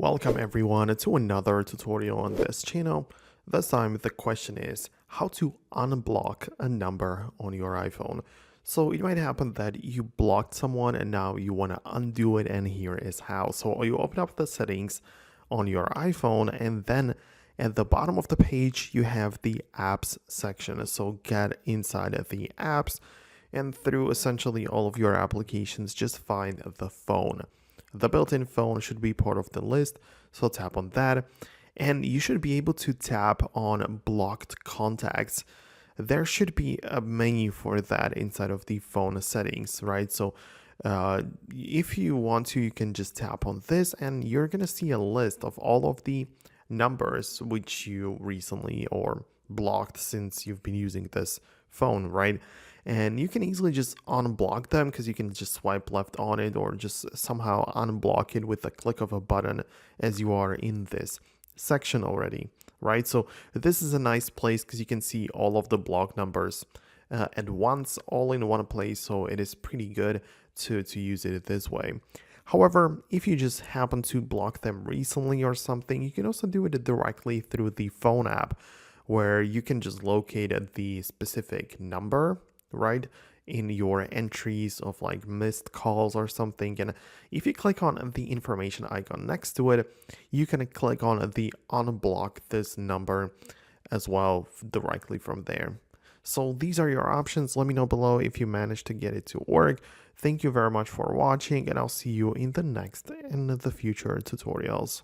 Welcome everyone to another tutorial on this channel. This time the question is how to unblock a number on your iPhone. So it might happen that you blocked someone and now you want to undo it, and here is how. So you open up the settings on your iPhone, and then at the bottom of the page you have the apps section. So get inside of the apps, and through essentially all of your applications just find the phone. The built-in phone should be part of the list, so tap on that, and you should be able to tap on blocked contacts. There should be a menu for that inside of the phone settings, right? So if you want to, you can just tap on this and you're gonna see a list of all of the numbers which you recently or blocked since you've been using this phone, right? And you can easily just unblock them because you can just swipe left on it or just somehow unblock it with a click of a button as you are in this section already, right? So this is a nice place because you can see all of the block numbers at once, all in one place. So it is pretty good to use it this way. However, if you just happen to block them recently or something, you can also do it directly through the phone app, where you can just locate the specific number, right, in your entries of like missed calls or something. And if you click on the information icon next to it, you can click on the unblock this number as well directly from there. So these are your options. Let me know below if you managed to get it to work. Thank you very much for watching, and I'll see you in the next and the future tutorials.